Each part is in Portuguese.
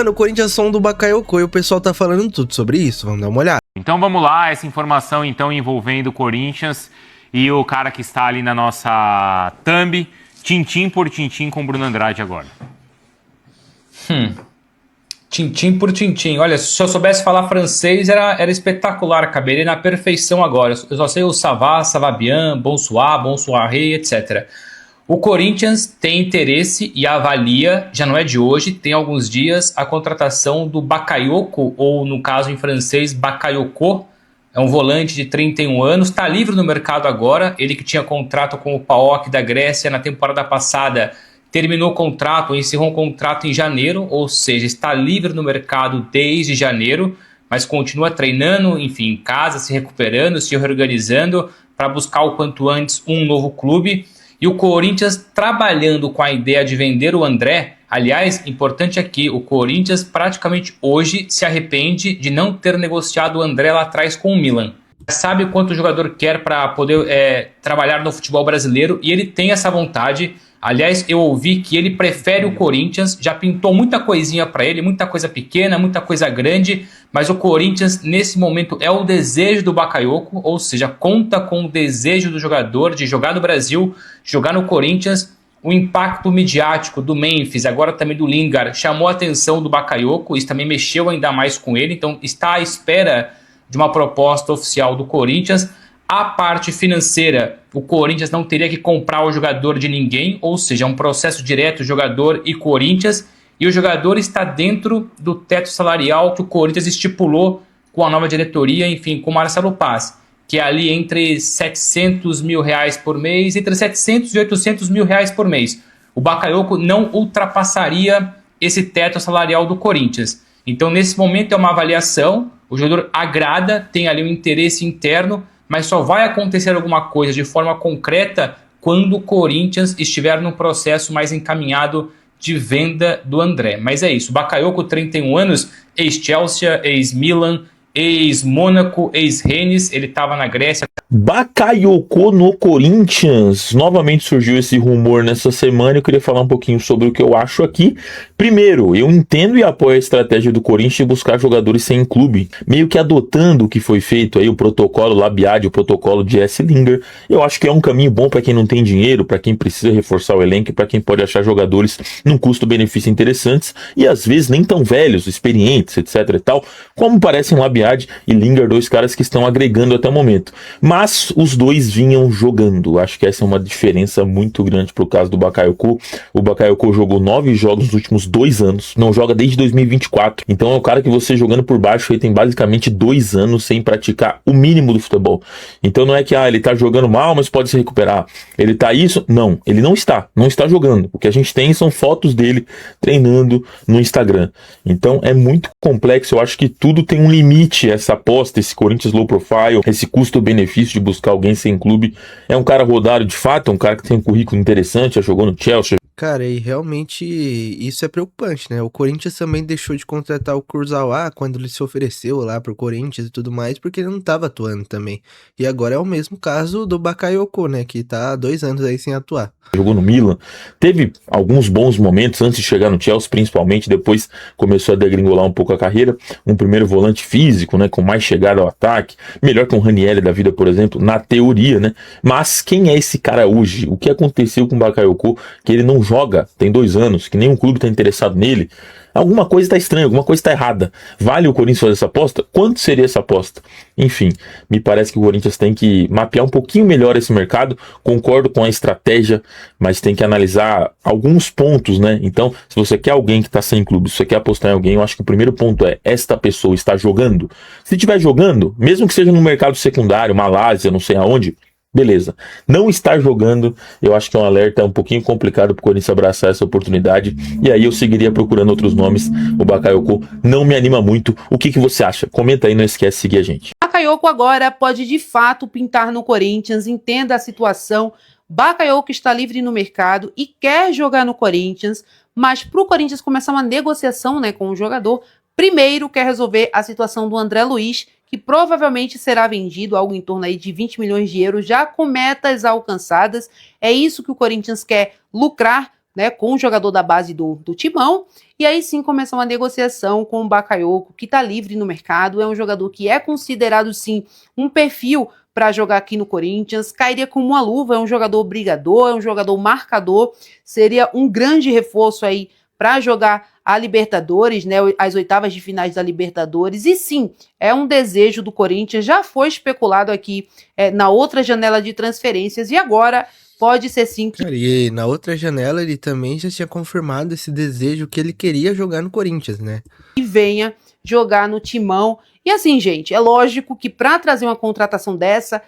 Mano, o Corinthians som do Bakayoko e o pessoal tá falando tudo sobre isso, vamos dar uma olhada. Então vamos lá, essa informação então envolvendo o Corinthians e o cara que está ali na nossa thumb, tintim por tintim com o Bruno Andrade agora. Tintim por tintim. Olha, se eu soubesse falar francês era espetacular, caberia na perfeição agora. Eu só sei o ça va bien, bonsoir, bonsoiré, etc. O Corinthians tem interesse e avalia, já não é de hoje, tem alguns dias, a contratação do Bakayoko, ou no caso em francês, Bakayoko. É um volante de 31 anos, está livre no mercado agora. Ele que tinha contrato com o PAOK da Grécia na temporada passada, terminou o contrato, encerrou um contrato em janeiro, ou seja, está livre no mercado desde janeiro, mas continua treinando, enfim, em casa, se recuperando, se reorganizando para buscar o quanto antes um novo clube. E o Corinthians trabalhando com a ideia de vender o André. Aliás, importante aqui, o Corinthians praticamente hoje se arrepende de não ter negociado o André lá atrás com o Milan. Sabe quanto o jogador quer para poder trabalhar no futebol brasileiro e ele tem essa vontade. Aliás, eu ouvi que ele prefere o Corinthians, já pintou muita coisinha para ele, muita coisa pequena, muita coisa grande, mas o Corinthians nesse momento é o desejo do Bakayoko, ou seja, conta com o desejo do jogador de jogar no Brasil, jogar no Corinthians. O impacto midiático do Memphis, agora também do Lingard, chamou a atenção do Bakayoko, isso também mexeu ainda mais com ele, então está à espera de uma proposta oficial do Corinthians. A parte financeira, o Corinthians não teria que comprar o jogador de ninguém, ou seja, é um processo direto jogador e Corinthians, e o jogador está dentro do teto salarial que o Corinthians estipulou com a nova diretoria, enfim, com o Marcelo Paz, que é ali entre R$700 mil por mês, entre 700 e 800 mil reais por mês. O Bakayoko não ultrapassaria esse teto salarial do Corinthians. Então, nesse momento, é uma avaliação, o jogador agrada, tem ali um interesse interno, mas só vai acontecer alguma coisa de forma concreta quando o Corinthians estiver num processo mais encaminhado de venda do André. Mas é isso, Bakayoko, 31 anos, ex-Chelsea, ex-Milan, ex-Mônaco, ex-Rennes, ele estava na Grécia. Bakayoko no Corinthians. Novamente surgiu esse rumor nessa semana. Eu queria falar um pouquinho sobre o que eu acho aqui. Primeiro, eu entendo e apoio a estratégia do Corinthians de buscar jogadores sem clube, meio que adotando o que foi feito aí, o protocolo Labiade, o protocolo de S. Lingard. Eu acho que é um caminho bom para quem não tem dinheiro, para quem precisa reforçar o elenco, para quem pode achar jogadores num custo-benefício interessantes e às vezes nem tão velhos, experientes, etc e tal, como parecem Labiade e Lingard, dois caras que estão agregando até o momento. Mas os dois vinham jogando. Acho que essa é uma diferença muito grande pro caso do Bakayoko. O Bakayoko jogou 9 jogos nos últimos 2 anos. Não joga desde 2024. Então é um cara que você jogando por baixo, ele tem basicamente 2 anos sem praticar o mínimo do futebol. Então não é que ele tá jogando mal, mas pode se recuperar. Ele tá isso? Não. Ele não está jogando. O que a gente tem são fotos dele treinando no Instagram. Então é muito complexo. Eu acho que tudo tem um limite. Essa aposta, esse Corinthians low profile, esse custo-benefício de buscar alguém sem clube. É um cara rodado de fato, é um cara que tem um currículo interessante, já jogou no Chelsea. Cara, e realmente isso é preocupante, né? O Corinthians também deixou de contratar o Kurzawa quando ele se ofereceu lá pro Corinthians e tudo mais, porque ele não tava atuando também. E agora é o mesmo caso do Bakayoko, né? Que tá há 2 anos aí sem atuar. Jogou no Milan, teve alguns bons momentos antes de chegar no Chelsea, principalmente, depois começou a degringolar um pouco a carreira. Um primeiro volante físico, né, com mais chegada ao ataque, melhor que um Ranieri da vida, por exemplo, na teoria, né? Mas quem é esse cara hoje? O que aconteceu com o Bakayoko? Que ele não joga, tem 2 anos, que nenhum clube está interessado nele. Alguma coisa está estranha, alguma coisa está errada. Vale o Corinthians fazer essa aposta? Quanto seria essa aposta? Enfim, me parece que o Corinthians tem que mapear um pouquinho melhor esse mercado. Concordo com a estratégia, mas tem que analisar alguns pontos, né? Então, se você quer alguém que está sem clube, se você quer apostar em alguém, eu acho que o primeiro ponto é: esta pessoa está jogando? Se estiver jogando, mesmo que seja no mercado secundário, Malásia, não sei aonde, beleza. Não estar jogando, eu acho que é um alerta um pouquinho complicado pro Corinthians abraçar essa oportunidade, e aí eu seguiria procurando outros nomes. O Bakayoko não me anima muito. O que você acha? Comenta aí, não esquece de seguir a gente. Bakayoko agora pode de fato pintar no Corinthians, entenda a situação. Bakayoko está livre no mercado e quer jogar no Corinthians, mas pro Corinthians começar uma negociação, né, com o jogador, primeiro quer resolver a situação do André Luiz, que provavelmente será vendido algo em torno aí de 20 milhões de euros, já com metas alcançadas. É isso que o Corinthians quer lucrar né, com o jogador da base do Timão, e aí sim começou uma negociação com o Bakayoko, que está livre no mercado, é um jogador que é considerado sim um perfil para jogar aqui no Corinthians, cairia como uma luva, é um jogador brigador, é um jogador marcador, seria um grande reforço aí para jogar a Libertadores, né, as oitavas de finais da Libertadores, e sim, é um desejo do Corinthians, já foi especulado aqui na outra janela de transferências, e agora pode ser sim. Cara, e na outra janela ele também já tinha confirmado esse desejo que ele queria jogar no Corinthians, né? Que venha jogar no Timão. E assim, gente, é lógico que para trazer uma contratação dessa,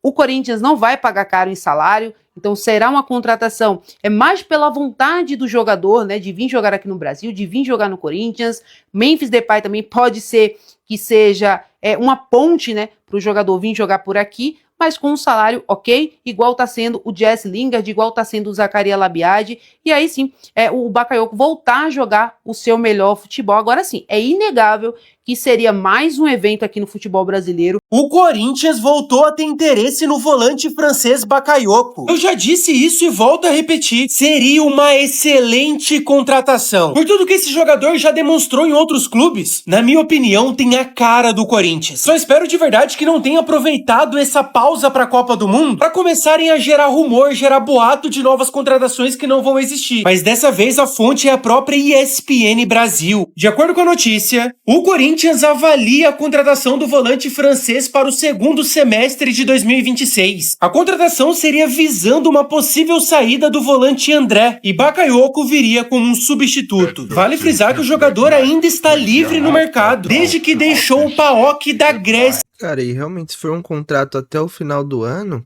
o Corinthians não vai pagar caro em salário, então será uma contratação mais pela vontade do jogador, né, de vir jogar aqui no Brasil, de vir jogar no Corinthians. Memphis Depay também pode ser que seja uma ponte, né, para o jogador vir jogar por aqui, mas com um salário ok, igual está sendo o Jesse Lingard, igual está sendo o Zaccaria Labiade, e aí sim, o Bakayoko voltar a jogar o seu melhor futebol. Agora sim, é inegável que seria mais um evento aqui no futebol brasileiro. O Corinthians voltou a ter interesse no volante francês Bakayoko. Eu já disse isso e volto a repetir, seria uma excelente contratação. Por tudo que esse jogador já demonstrou em outros clubes, na minha opinião, tem a cara do Corinthians. Só espero de verdade que não tenha aproveitado essa pausa para a Copa do Mundo para começarem a gerar rumor, gerar boato de novas contratações que não vão existir. Mas dessa vez a fonte é a própria ESPN Brasil. De acordo com a notícia, o Corinthians avalia a contratação do volante francês para o segundo semestre de 2026. A contratação seria visando uma possível saída do volante André, e Bakayoko viria como um substituto. Vale frisar que o jogador ainda está livre no mercado, desde que deixou o PAOK da Grécia. Cara, e realmente se for um contrato até o final do ano,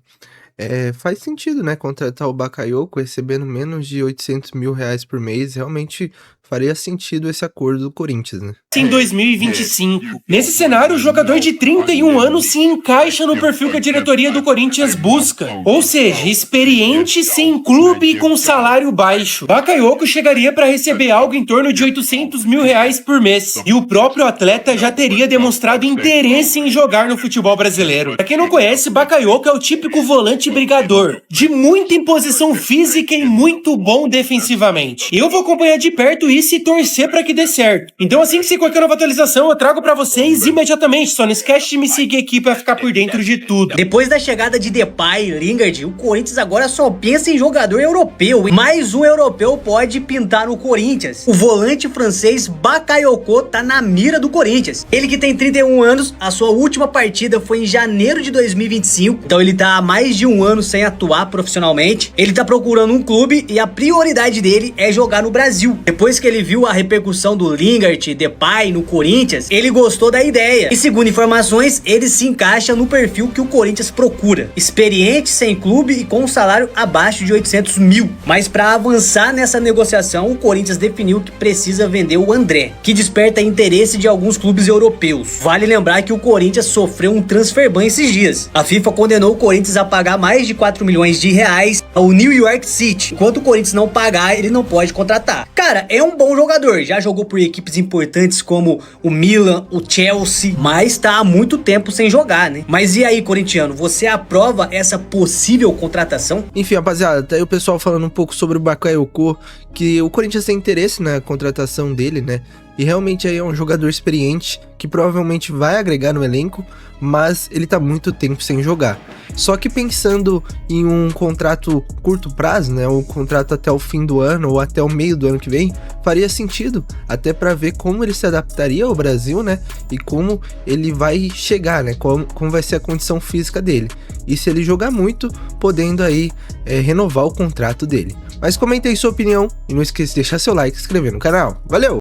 faz sentido, né, contratar o Bakayoko recebendo menos de 800 mil reais por mês, realmente faria sentido esse acordo do Corinthians, né? Em 2025. Nesse cenário, o jogador de 31 anos se encaixa no perfil que a diretoria do Corinthians busca. Ou seja, experiente, sem clube e com salário baixo. Bakayoko chegaria para receber algo em torno de 800 mil reais por mês. E o próprio atleta já teria demonstrado interesse em jogar no futebol brasileiro. Pra quem não conhece, Bakayoko é o típico volante brigador, de muita imposição física e muito bom defensivamente. Eu vou acompanhar de perto isso e torcer pra que dê certo. Então assim que se qualquer nova atualização eu trago pra vocês imediatamente. Só não esquece de me seguir aqui pra ficar por dentro de tudo. Depois da chegada de Depay e Lingard, o Corinthians agora só pensa em jogador europeu. Mais um europeu pode pintar no Corinthians. O volante francês Bakayoko tá na mira do Corinthians. Ele que tem 31 anos, a sua última partida foi em janeiro de 2025. Então ele tá há mais de um ano sem atuar profissionalmente. Ele tá procurando um clube e a prioridade dele é jogar no Brasil. Depois que ele viu a repercussão do Lingard e Depay no Corinthians, ele gostou da ideia. E segundo informações, ele se encaixa no perfil que o Corinthians procura. Experiente, sem clube e com um salário abaixo de 800 mil. Mas para avançar nessa negociação, o Corinthians definiu que precisa vender o André, que desperta interesse de alguns clubes europeus. Vale lembrar que o Corinthians sofreu um transfer ban esses dias. A FIFA condenou o Corinthians a pagar mais de 4 milhões de reais ao New York City. Enquanto o Corinthians não pagar, ele não pode contratar. Cara, é um bom jogador, já jogou por equipes importantes como o Milan, o Chelsea, mas tá há muito tempo sem jogar, né? Mas e aí, corintiano, você aprova essa possível contratação? Enfim, rapaziada, tá aí o pessoal falando um pouco sobre o Bakayoko, que o Corinthians tem interesse na contratação dele, né? E realmente aí é um jogador experiente que provavelmente vai agregar no elenco, mas ele tá muito tempo sem jogar. Só que pensando em um contrato curto prazo, né, um contrato até o fim do ano ou até o meio do ano que vem, faria sentido, até para ver como ele se adaptaria ao Brasil, né, e como ele vai chegar, né, como vai ser a condição física dele. E se ele jogar muito, podendo aí renovar o contrato dele. Mas comente aí sua opinião e não esqueça de deixar seu like e se inscrever no canal. Valeu!